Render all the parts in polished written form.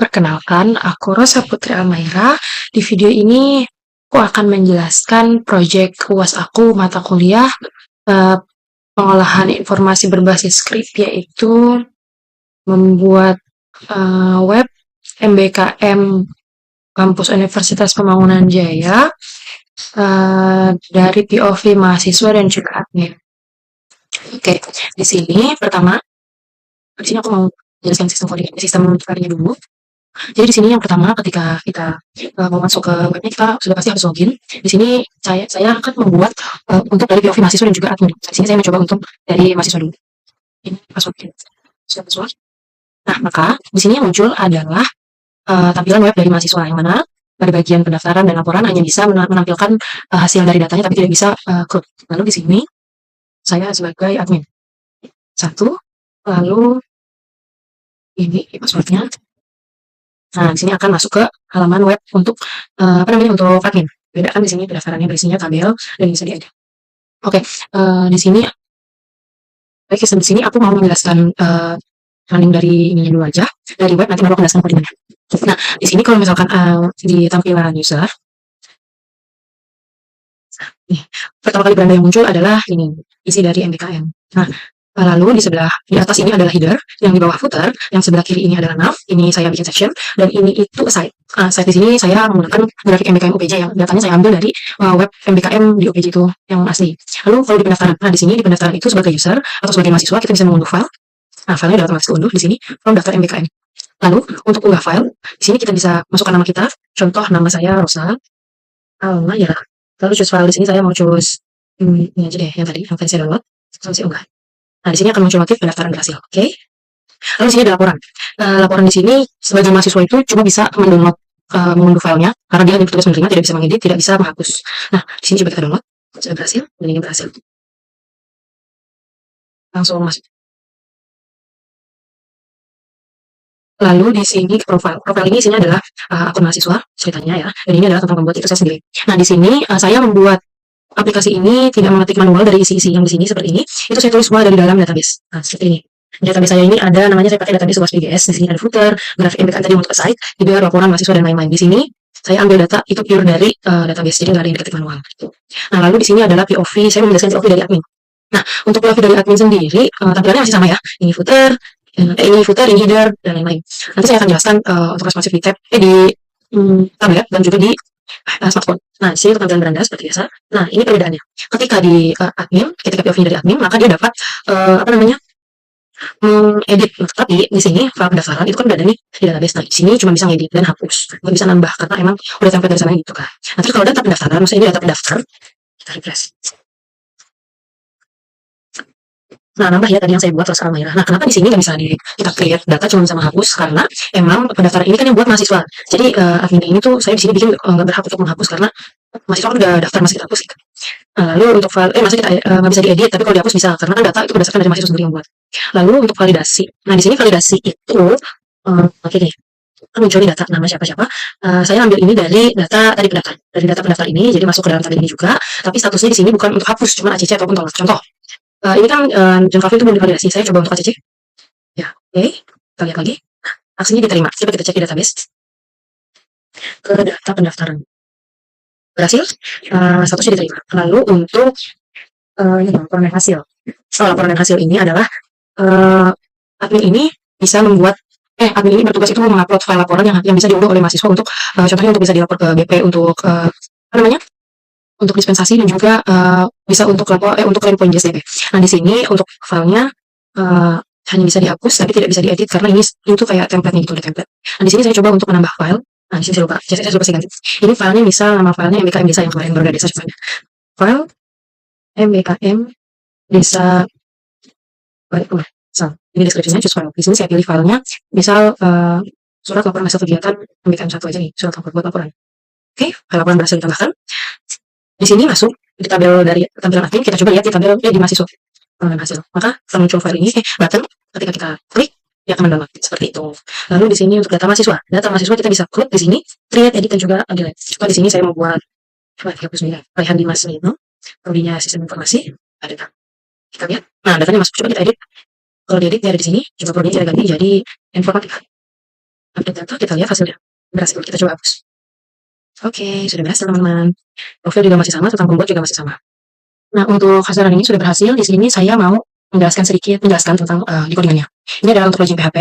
Perkenalkan, aku Rosa Putri Almaira. Di video ini, aku akan menjelaskan proyek UAS aku mata kuliah eh, pengolahan informasi berbasis skrip, yaitu membuat web MBKM Kampus Universitas Pembangunan Jaya dari POV mahasiswa dan juga admin. Oke, di sini aku mau jelaskan sistem codingnya dulu. Jadi di sini yang pertama ketika kita mau masuk ke webnya, kita sudah pasti harus login. Di sini saya akan membuat untuk dari POV mahasiswa dan juga admin. Di sini saya mencoba untuk dari mahasiswa dulu. Ini passwordnya. Sudah password. Nah, maka di sini yang muncul adalah tampilan web dari mahasiswa, yang mana pada bagian pendaftaran dan laporan hanya bisa menampilkan hasil dari datanya, tapi tidak bisa code. Lalu di sini saya sebagai admin. Satu, lalu ini passwordnya. Nah, di sini akan masuk ke halaman web untuk untuk admin. Beda kan di sini pendaftarannya berisinya tabel dan bisa diedit. Oke, di sini di sini aku mau menjelaskan running dari ininya dulu aja, dari web, nanti baru aku jelaskan codingannya. Nah, di sini kalau misalkan di tampilan user, nih, pertama kali beranda yang muncul adalah ini, isi dari MBKM. Nah, lalu di atas ini adalah header, yang di bawah footer, yang sebelah kiri ini adalah nav, ini saya bikin section, dan ini itu site. Site di sini saya menggunakan grafik MBKM UPJ yang datanya saya ambil dari web MBKM di UPJ itu yang asli. Lalu kalau di pendaftaran, nah di sini di pendaftaran itu sebagai user atau sebagai mahasiswa kita bisa mengunduh file. Nah, filenya udah otomatis diunduh di sini from daftar MBKM. Lalu untuk unggah file, di sini kita bisa masukkan nama kita. Contoh nama saya Rosa Almaira. Lalu choose file, di sini saya mau choose ini aja deh yang tadi saya download. Lalu saya unggah. Nah, di sini akan muncul notif pendaftaran berhasil. Oke. Lalu di sini ada laporan. Laporan di sini sebagai mahasiswa itu cuma bisa mendownload mengunduh filenya karena dia hanya bertugas menerima, tidak bisa mengedit, tidak bisa menghapus. Nah, di sini coba kita download. Sudah berhasil, dan ini berhasil. Langsung masuk. Lalu di sini profile. Profile ini isinya adalah akun mahasiswa ceritanya ya. Dan ini adalah tentang membuat itu saya sendiri. Nah, di sini saya membuat aplikasi ini tidak mengetik manual dari isi-isi yang di sini seperti ini. Itu saya tulis semua dari dalam database. Nah, seperti ini. Database saya ini ada namanya, saya pakai database UAS PGS. Di sini ada footer, grafik MBKM tadi untuk ke site, juga laporan mahasiswa dan lain-lain. Di sini saya ambil data itu pure dari database, jadi nggak ada yang diketik manual. Nah, lalu di sini adalah POV. Saya menjelaskan POV dari admin. Nah, untuk POV dari admin sendiri tampilannya masih sama ya. Ini footer, ini header, dan lain-lain. Nanti saya akan jelaskan untuk responsif di tab, tablet dan juga di smartphone. Nah, di sini untuk tampilan beranda seperti biasa. Nah, ini perbedaannya. Ketika di admin, ketika POV dari admin, maka dia dapat edit. Tapi di sini file pendaftaran itu kan udah ada nih di database. Nah, di sini cuma bisa ngedit dan hapus, nggak bisa nambah karena emang udah template dari sana gitu kan. Nah, terus kalau data pendaftaran, maksudnya ini data pendaftar, kita refresh. Nah, nambah ya tadi yang saya buat Rosa Almaira. Nah, kenapa di sini nggak bisa kita create data cuma bisa menghapus? Karena emang pendaftaran ini kan yang buat mahasiswa. Jadi admin ini tuh saya di sini bikin nggak berhak untuk menghapus karena mahasiswa kan udah daftar, masih kita hapus gitu. Nah, lalu untuk file, masih kita nggak bisa diedit, tapi kalau dihapus bisa karena kan data itu berdasarkan dari mahasiswa sendiri yang buat. Lalu untuk validasi. Nah, di sini validasi itu oke nih. Kan muncul nih data nama siapa-siapa. Saya ambil ini dari data tadi pendaftar. Dari data pendaftar ini, jadi masuk ke dalam tabel ini juga. Tapi statusnya di sini bukan untuk hapus, cuma ACC ataupun tolak. Contoh, ini kan John Coffee itu belum divalidasi. Saya coba untuk ACC. Ya, oke. Kita lihat lagi. Aksinya diterima. Coba kita cek di database. Ke data pendaftaran. Berhasil. Statusnya diterima. Lalu untuk ini laporan dan hasil. Laporan dan hasil ini adalah admin ini bisa membuat admin ini bertugas itu mengupload file laporan yang bisa diunduh oleh mahasiswa untuk contohnya untuk bisa dilapor ke BP untuk apa namanya? Untuk dispensasi dan juga bisa untuk untuk klaim poin JSDP. Nah, di sini untuk filenya hanya bisa dihapus tapi tidak bisa diedit karena ini itu kayak template-nya gitu, ada template. Nah, di sini saya coba untuk menambah file. Nah, di sini saya lupa saya ganti. Ini filenya misal nama filenya MBKM Desa yang kemarin baru ada desa contohnya. File MBKM Desa misal ini deskripsinya, choose file. Di sini saya pilih filenya misal surat laporan hasil kegiatan MBKM 1 aja nih, surat laporan buat laporan. Oke, file laporan berhasil ditambahkan. Di sini masuk di tabel dari tampilan admin, kita coba lihat di tabel di mahasiswa hasil. Maka setelah muncul file ini button, ketika kita klik dia akan mendownload seperti itu. Lalu di sini untuk data mahasiswa kita bisa klik di sini create, edit, dan juga delete. Coba di sini saya mau buat 39 Raihan Dimas Nino, prodinya sistem informasi, ada. Kita lihat. Nah, datanya masuk, coba kita edit. Kalau diedit dia ada di sini, coba prodinya kita ganti jadi informatika. update data, kita lihat hasilnya. Berhasil, kita coba hapus. Oke, sudah berhasil teman-teman. Profil juga masih sama, tentang pembuat juga masih sama. Nah, untuk hasil running ini sudah berhasil. Di sini saya mau menjelaskan tentang decodingannya. Ini adalah untuk login PHP.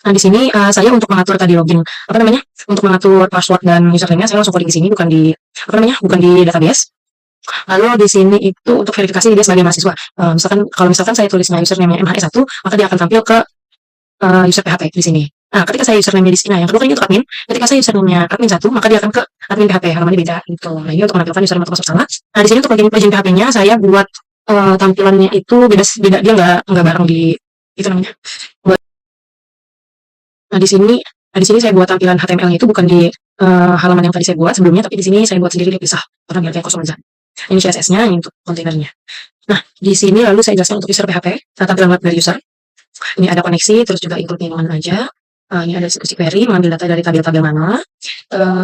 Nah, di sini saya untuk mengatur tadi login, untuk mengatur password dan username-nya saya langsung coding di sini, bukan di database. Lalu di sini itu untuk verifikasi dia sebagai mahasiswa. Kalau misalkan saya tulisnya username-nya MHE1, maka dia akan tampil ke user PHP di sini. Nah, ketika saya username-nya di sini, nah yang kedua kan ini untuk admin. Ketika saya username-nya admin 1, maka dia akan ke admin PHP, halamannya beda gitu. Nah, ini untuk menampilkan username atau password sama. Nah, di sini untuk login PHP-nya saya buat tampilannya itu beda, dia nggak bareng di itu namanya. Nah, di sini saya buat tampilan HTML-nya itu bukan di halaman yang tadi saya buat sebelumnya, tapi di sini saya buat sendiri dipisah karena biar kayak kosong aja. Ini CSS-nya, ini untuk kontainernya. Nah, di sini lalu saya jelaskan untuk user PHP, tampilan web dari user. Ini ada koneksi, terus juga include-nya mana aja. Ini ada eksekusi query, mengambil data dari tabel-tabel mana.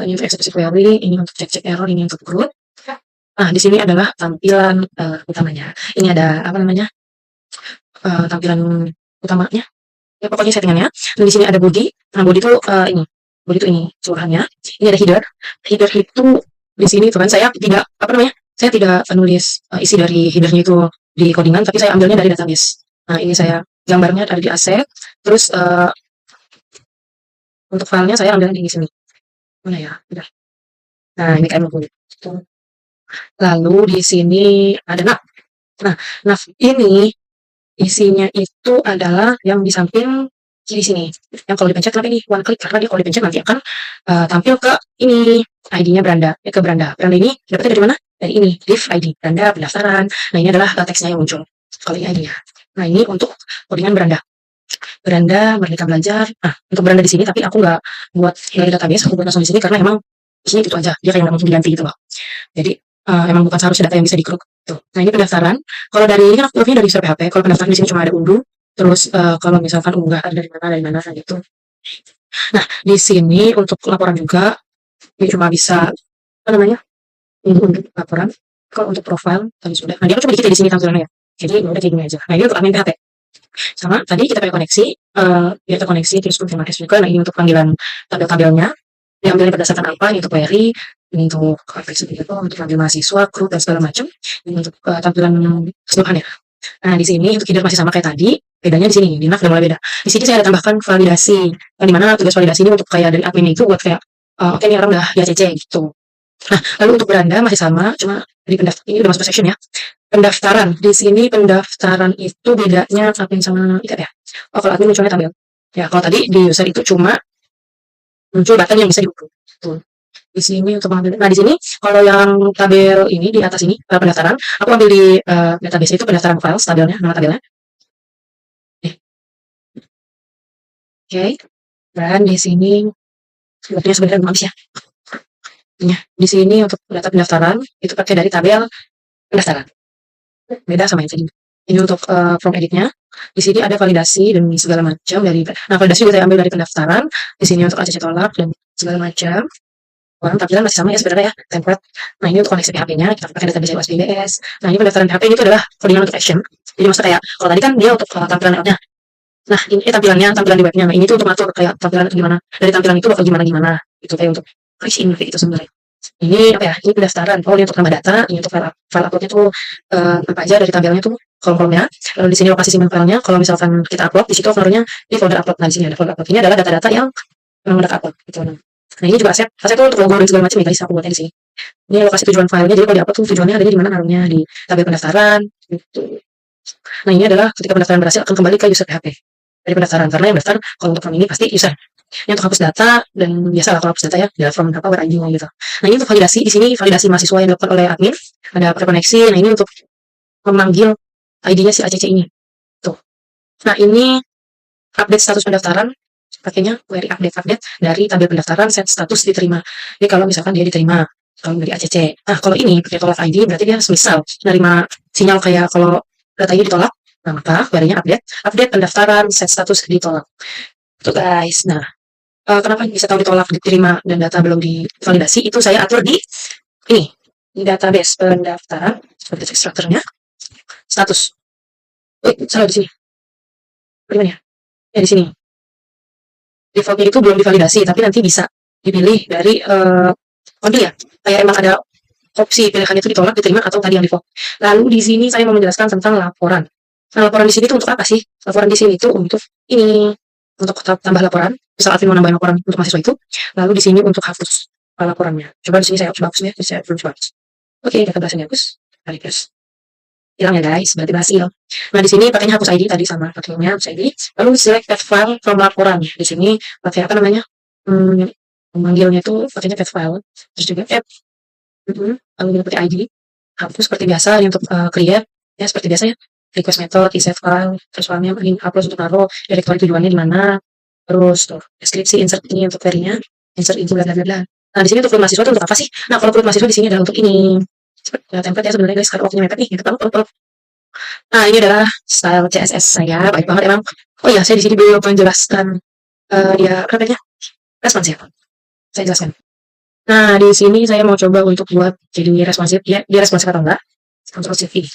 Ini untuk eksekusi query, ini untuk cek-cek error, ini untuk root. Nah, di sini adalah tampilan utamanya. Ini ada tampilan utamanya. Ya, pokoknya settingannya. Dan di sini ada body. Nah, body itu ini. Body itu ini keseluruhannya. Ini ada header. Header itu di sini itu kan saya tidak saya tidak menulis isi dari headernya itu di codingan, tapi saya ambilnya dari database. Nah, ini saya gambarnya ada di aset. Terus untuk filenya saya ambil di sini. Mana ya? Udah. Nah, ini kan body. Lalu di sini ada nav. Nah, nav ini isinya itu adalah yang di samping kiri sini. Yang kalau dipencet kenapa ini one click, karena dia kalau dipencet nanti akan tampil ke ini ID-nya Beranda, ke Beranda. Beranda ini dapatnya dari mana? Dari ini, div ID, Beranda pendaftaran. Nah, ini adalah teksnya yang muncul. Kalau ini ID-nya. Nah, ini untuk codingan Beranda. Beranda, Merdeka Belajar. Nah, untuk Beranda di sini, tapi aku nggak buat dari database, aku buat langsung di sini karena emang di sini itu aja. Dia kayak nggak mungkin diganti gitu loh. Jadi emang bukan seharusnya data yang bisa dikeruk. Tuh. Nah, ini pendaftaran. Kalau dari ini kan aktifnya dari user PHP. Kalau pendaftaran di sini cuma ada unduh. Terus kalau misalkan unggah ada dari mana gitu. Nah, di sini untuk laporan juga ini cuma bisa ini untuk laporan. Kalau untuk profile tadi sudah. Nah, dia kan cuma dikit ya di sini tampilannya ya. Jadi udah kayak gini aja. Nah, ini untuk admin PHP. Sama tadi kita pakai koneksi, dia terkoneksi terus terima kasih juga. Nah, ini untuk panggilan tabel-tabelnya. Diambilnya berdasarkan apa? Ini untuk query, ini untuk untuk ambil mahasiswa, grup dan segala macam. Ini untuk tampilan keseluruhan ya. Nah, di sini untuk header masih sama kayak tadi, bedanya di sini, di nav udah mulai beda. Di sini saya ada tambahkan validasi, yang dimana tugas validasi ini untuk kayak dari admin itu buat kayak, oke ini orang udah di ACC gitu. Nah, lalu untuk beranda masih sama, cuma di ini udah masuk section ya. Pendaftaran, di sini pendaftaran itu bedanya admin sama ikat ya. Oh, kalau admin munculnya tabel. Ya, kalau tadi di user itu cuma muncul button yang bisa diunduh. Tuh. Di sini untuk mengambil. Nah, di sini kalau yang tabel ini di atas ini pendaftaran, aku ambil di database itu pendaftaran files tabelnya, nama tabelnya. Oke. Dan di sini sebetulnya sebenarnya belum habis ya. Di sini untuk data pendaftaran itu pakai dari tabel pendaftaran. Beda sama yang tadi. Ini untuk from editnya. Di sini ada validasi dan segala macam dari. Nah, validasi juga saya ambil dari pendaftaran. Di sini untuk ACC tolak dan segala macam. Tampilan masih sama ya sebenarnya ya, template. Nah, ini untuk koneksi PHP-nya, kita pakai database USBBS. Nah, ini pendaftaran PHP ini itu adalah codingan untuk action. Jadi maksudnya kayak, kalau tadi kan dia untuk tampilan layout-nya. Nah, ini tampilan di webnya. Nah, ini tuh untuk ngatur kayak tampilan itu gimana. Dari tampilan itu bakal gimana. Itu kayak untuk create kayak gitu sebenarnya. Ini apa ya? Ini pendaftaran. Oh, ini untuk tambah data. Ini untuk file uploadnya tuh apa aja dari tabelnya tuh kolom-kolomnya. Lalu di sini lokasi simpan filenya. Kalau misalkan kita upload, di situ foldernya di folder upload. Nah, di sini ada folder upload. Ini adalah data-data yang memang udah upload. Gitu. Nah, ini juga aset tuh untuk logo dan segala macam ya guys, aku buatnya di sini. Ini lokasi tujuan filenya, jadi kalau di upload tuh tujuannya adanya di mana, naruhnya di tabel pendaftaran. Gitu. Nah, ini adalah ketika pendaftaran berhasil akan kembali ke user PHP dari pendaftaran, karena yang daftar kalau untuk form ini pasti user. Ini untuk hapus data dan biasalah kalau hapus data ya, dari form where ID-nya gitu. Nah, ini untuk validasi, di sini validasi mahasiswa yang dilakukan oleh admin, ada pakai koneksi. Nah, ini untuk memanggil ID-nya si ACC ini. Tuh. Nah, ini update status pendaftaran. Pakainya query update dari tabel pendaftaran set status diterima. Jadi kalau misalkan dia diterima kalau dari ACC. Nah, kalau ini pakai tolak ID berarti dia semisal menerima sinyal kayak kalau datanya ditolak. Nah, maka query-nya update pendaftaran set status ditolak. Itu guys. Nah, kenapa bisa tahu ditolak, diterima dan data belum divalidasi? Itu saya atur di ini, di database pendaftaran seperti extractor-nya status. Salah di sini. Bagaimana ya? Ya di sini. defaultnya itu belum divalidasi, tapi nanti bisa dipilih dari kode ya. Kayak emang ada opsi pilihannya itu ditolak, diterima, atau tadi yang default. Lalu di sini saya mau menjelaskan tentang laporan. Nah, laporan di sini tuh untuk apa sih? Laporan di sini tuh untuk ini, untuk tambah laporan. Misal admin mau nambahin laporan untuk mahasiswa itu. Lalu di sini untuk hapus laporannya. Coba di sini saya coba hapusnya, saya belum coba hapus. Oke, data berhasil dihapus. Kali plus. Hilang ya guys, berarti berhasil. Nah, di sini pakainya hapus ID tadi sama pakainya hapus ID. Lalu select path file from laporan. Di sini pakai apa namanya? Memanggilnya itu pakainya path file. Terus juga app. Lalu pakai ID. Hapus seperti biasa untuk create ya seperti biasa ya. Request method, save file, terus filenya upload untuk naruh directory tujuannya di mana. Terus tuh deskripsi, insert ini untuk query-nya, insert info bla bla bla. Nah, di sini untuk mahasiswa itu untuk apa sih? Nah, kalau mahasiswa di sini adalah untuk ini. Template ya sebenarnya guys, kalau waktunya mepet nih, gitu kan. Nah, ini adalah style CSS saya, baik banget emang. Oh iya, saya di sini belum menjelaskan dia apa namanya? Responsif. Saya jelaskan. Nah, di sini saya mau coba untuk buat jadi responsif. Ya, dia responsif atau enggak? Responsif ini.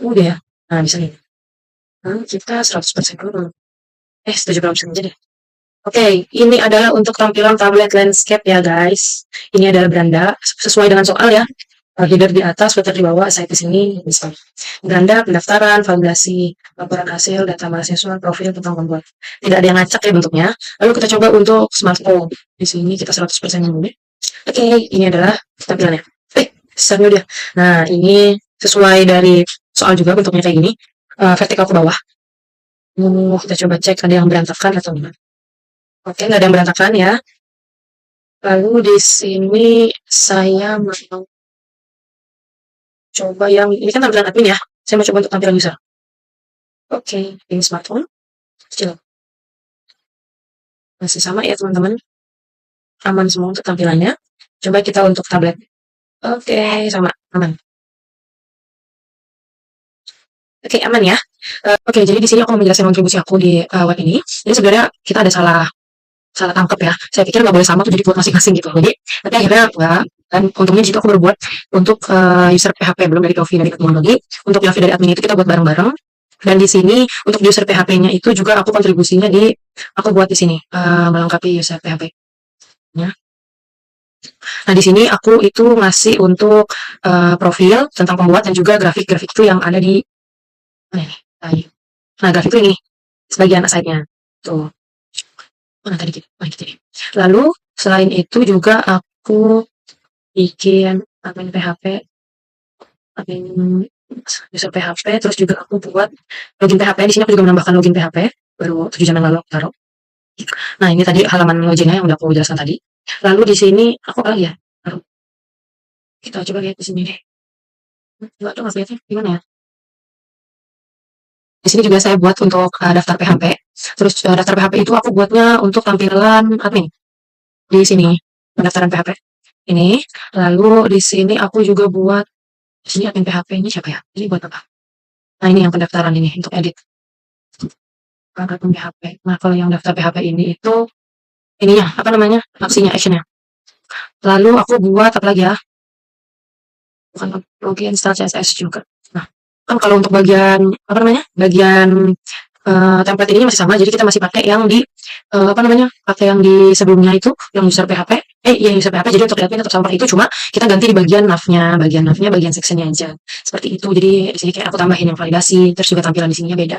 Udah ya. Nah, bisa nih. Nah, kita 100% dulu. 70% aja deh. Oke, ini adalah untuk tampilan tablet landscape ya guys. Ini adalah beranda sesuai dengan soal ya. Header di atas, footer di bawah, saya di sini bisa. Beranda, pendaftaran, validasi, laporan hasil, data mahasiswa, profil tentang pembuat. Tidak ada yang ngacak ya bentuknya. Lalu kita coba untuk smartphone. Di sini kita 100% dulu. Oke, ini adalah tampilannya. Besarnya udah. Nah, ini sesuai dari soal juga bentuknya kayak gini. Vertikal ke bawah. Kita coba cek ada yang berantakan atau enggak. Oke, nggak ada yang berantakan ya. Lalu di sini saya mau coba yang ini kan tampilan admin ya. Saya mau coba untuk tampilan user. Oke, ini smartphone. Kecil. Masih sama ya teman-teman. Aman semua untuk tampilannya. Coba kita untuk tablet. Oke, sama aman. Oke, aman ya. Oke, jadi di sini aku mau menjelaskan kontribusi aku di web ini. Jadi sebenarnya kita ada salah tangkap ya. Saya pikir nggak boleh sama tuh jadi buat masing-masing gitu. Jadi tapi akhirnya enggak. Dan untungnya di situ aku berbuat untuk user PHP belum dari Dovi dari teknologi. Untuk Dovi dari admin itu kita buat bareng-bareng. Dan di sini untuk user PHP-nya itu juga aku kontribusinya aku buat di sini melengkapi user PHP. Ya. Nah, di sini aku itu ngasih untuk profil tentang pembuat dan juga grafik-grafik itu yang ada di tadi. Nah, grafik itu ini sebagian aside-nya. Tuh. Mana tadi gitu. Lalu selain itu juga aku bikin admin PHP, admin user PHP, terus juga aku buat login PHP. Di sini aku juga menambahkan login PHP baru 7 jam yang lalu aku taruh. Nah, ini tadi halaman loginnya yang udah aku jelaskan tadi. Lalu di sini aku apa lagi ya? Taruh. Kita coba lihat di sini deh. Enggak tuh lihatnya gimana ya? Di sini juga saya buat untuk daftar PHP. Terus daftar PHP itu aku buatnya untuk tampilan admin. Di sini pendaftaran PHP ini. Lalu di sini aku juga buat di sini admin PHP ini siapa ya? Ini buat apa? Nah, ini yang pendaftaran ini untuk edit. Admin PHP. Nah, kalau yang daftar PHP ini itu ininya apa namanya? Aksinya, actionnya. Lalu aku buat apa lagi ya? Bukan login install CSS juga. Nah, kan kalau untuk bagian apa namanya? Bagian template ini masih sama, jadi kita masih pakai yang di apa namanya? Pakai yang di sebelumnya itu yang user PHP. Yang user PHP. Jadi untuk admin tetap sama itu, cuma kita ganti di bagian nav-nya, bagian sectionnya aja. Seperti itu. Jadi di sini kayak aku tambahin yang validasi, terus juga tampilan di sininya beda.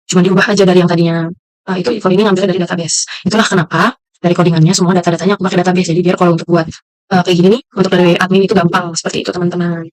Cuma diubah aja dari yang tadinya. Itu codingnya ngambil dari database. Itulah kenapa dari codingannya semua data-datanya aku pakai database. Jadi biar kalau untuk buat kayak gini nih, untuk dari admin itu gampang seperti itu teman-teman.